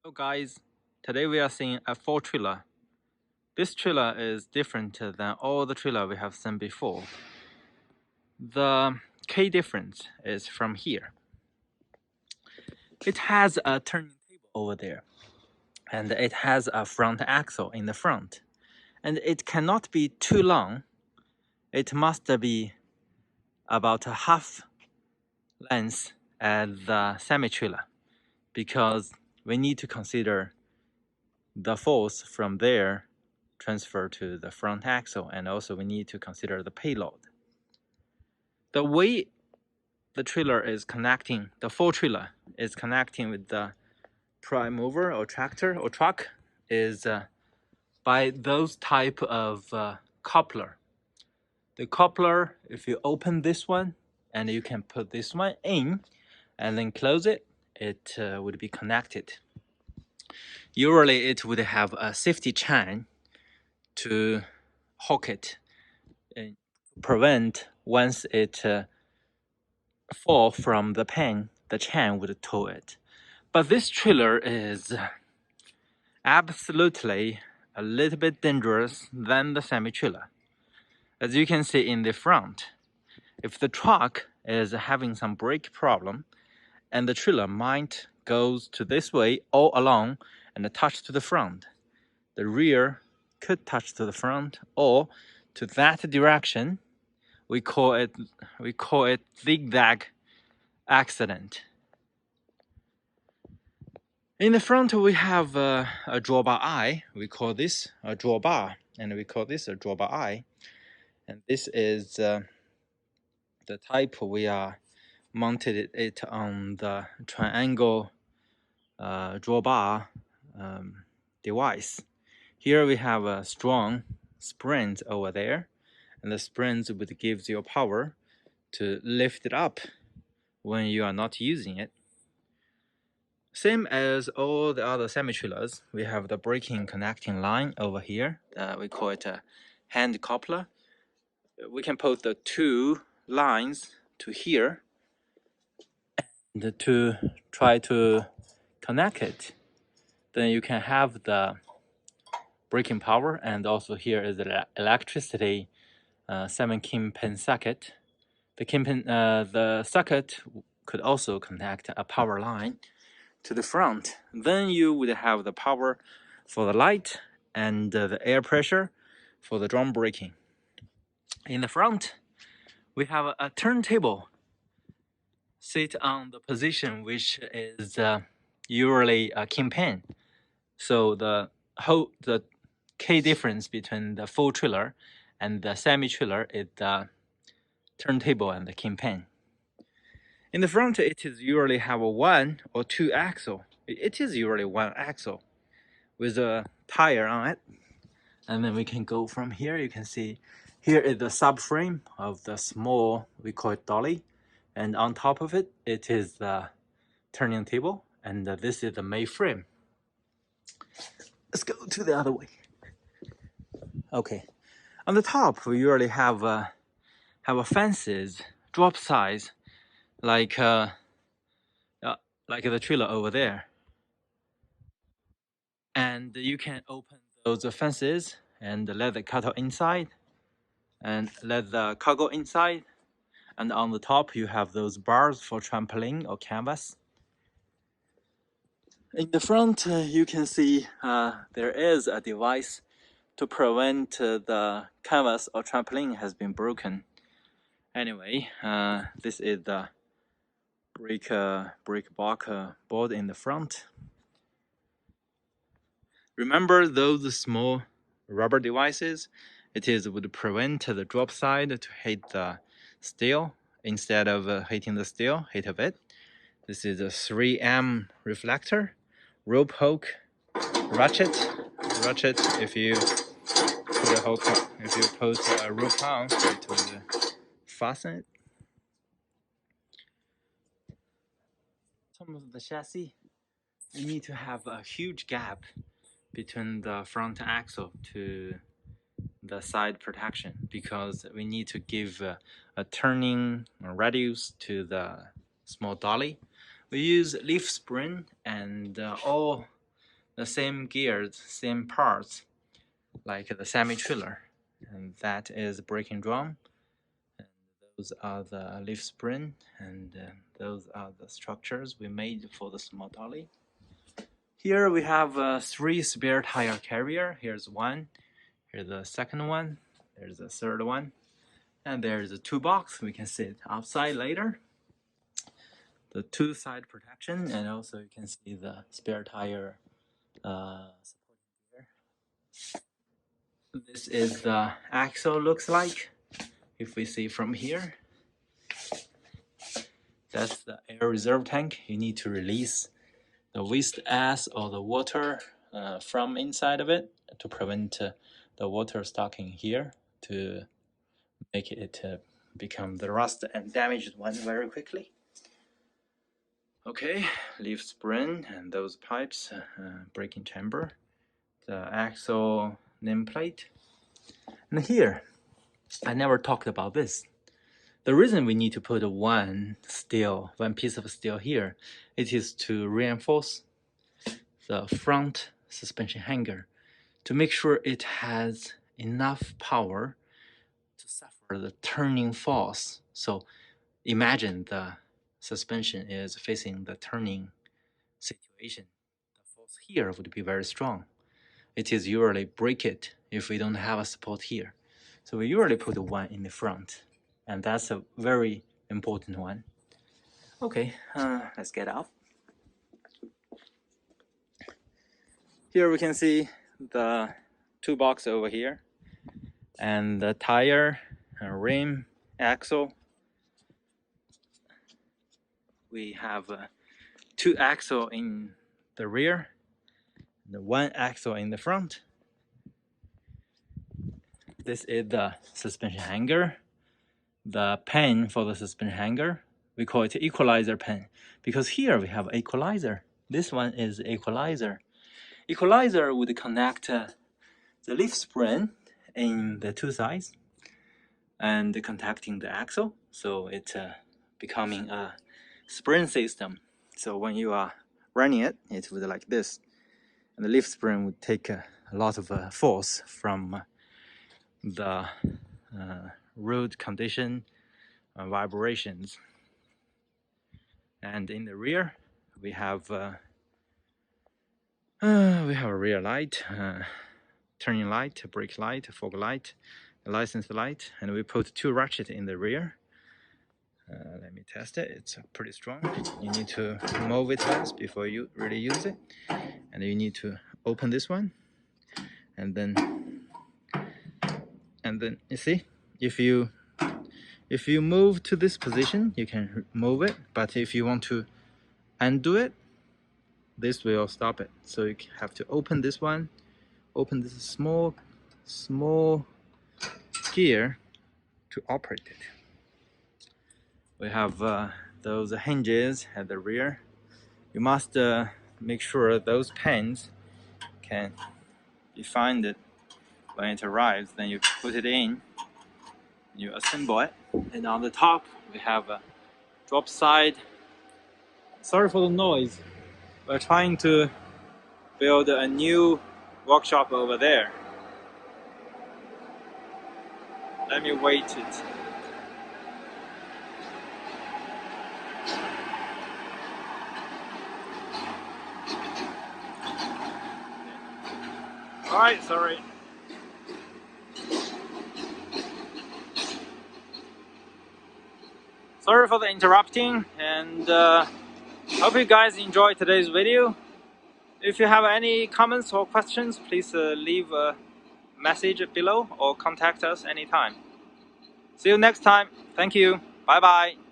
So guys, today we are seeing a 4-trailer. This trailer is different than all the trailer we have seen before. The key difference is from here. It has a turning table over there, and it has a front axle in the front. And it cannot be too long. It must be about a half length as the semi-trailer, because we need to consider the force from there transfer to the front axle, and also we need to consider the payload. The way the trailer is connecting, the 4-trailer is connecting with the prime mover or tractor or truck is by those type of coupler. The coupler, if you open this one and you can put this one in and then close it, it would be connected. Usually it would have a safety chain to hook it and prevent once it fall from the pen, the chain would tow it. But this trailer is absolutely a little bit dangerous than the semi-trailer. As you can see in the front, if the truck is having some brake problem and the trailer might goes to this way all along and touch to the front, the rear could touch to the front or to that direction. We call it zigzag accident. In the front we have a drawbar eye. We call this a drawbar, and we call this a drawbar eye. And this is the type we are mounted it on the triangle drawbar device. Here we have a strong spring over there, and the springs would give you power to lift it up when you are not using it. Same as all the other semi-trailers, we have the braking connecting line over here. We call it a hand coupler. We can put the two lines to here and to try to connect it. Then you can have the braking power, and also here is the electricity 7 kingpin socket. The socket could also connect a power line to the front. Then you would have the power for the light and the air pressure for the drum braking. In the front, we have a turntable sit on the position which is usually a kingpin. So the key difference between the 4-trailer and the semi-trailer is the turntable and the kingpin. In the front, it is usually have a 1 or 2 axle. It is usually 1 axle with a tire on it. And then we can go from here. You can see here is the subframe of the small, we call it dolly. And on top of it, it is the turning table. And this is the main frame. Let's go to the other way. Okay. On the top, we usually have a fences, drop size, like the trailer over there. And you can open those fences and let the cattle inside and let the cargo inside. And on the top, you have those bars for trampoline or canvas. In the front, you can see there is a device to prevent the canvas or trampoline has been broken. Anyway, this is the brake block board in the front. Remember those small rubber devices? It would prevent the drop side to hit the steel instead of hitting the steel, hit of it. This is a 3M reflector, rope hook, ratchet. If you put a hook, if you put a rope on, it will fasten it. Some of the chassis, you need to have a huge gap between the front axle to the side protection, because we need to give a turning radius to the small dolly. We use leaf spring and all the same gears, same parts, like the semi-trailer, and that is braking drum. And those are the leaf spring, and those are the structures we made for the small dolly. Here we have 3 spare tire carrier. Here's one, here's the second one, there's the third one, and there's a toolbox. We can sit outside later. The 2-side protection, and also you can see the spare tire supporting gear. This is the axle looks like. If we see from here, that's the air reserve tank. You need to release the waste ash or the water from inside of it to prevent the water stocking here, to make it become the rust and damaged one very quickly. Okay, leaf spring and those pipes, braking chamber, the axle nameplate. And here, I never talked about this. The reason we need to put one piece of steel here, it is to reinforce the front suspension hanger, to make sure it has enough power to suffer the turning force. So imagine the suspension is facing the turning situation. The force here would be very strong. It is usually break it if we don't have a support here. So we usually put one in the front, and that's a very important one. Okay, let's get out. Here we can see the toolbox over here, and the tire, rim, axle. We have 2 axles in the rear, the 1 axle in the front. This is the suspension hanger, the pin for the suspension hanger. We call it equalizer pin because here we have equalizer. This one is equalizer. Equalizer would connect the leaf spring in the 2 sides and contacting the axle, so it's becoming a spring system. So when you are running it, it would like this, and the leaf spring would take a lot of force from the road condition vibrations. And in the rear, we have a rear light, turning light, brake light, fog light, license light, and we put 2 ratchets in the rear. Let me test it. It's pretty strong. You need to move it once before you really use it, and you need to open this one, and then you see, if you move to this position, you can move it, but if you want to undo it, this will stop it. So you have to open this one, open this small gear to operate it. We have those hinges at the rear. You must make sure those pins can be found when it arrives. Then you put it in, you assemble it, and on the top we have a drop side. Sorry for the noise. We're trying to build a new workshop over there. Let me wait it. Alright, sorry. Sorry for the interrupting, and hope you guys enjoyed today's video. If you have any comments or questions, please leave a message below or contact us anytime. See you next time. Thank you. Bye bye.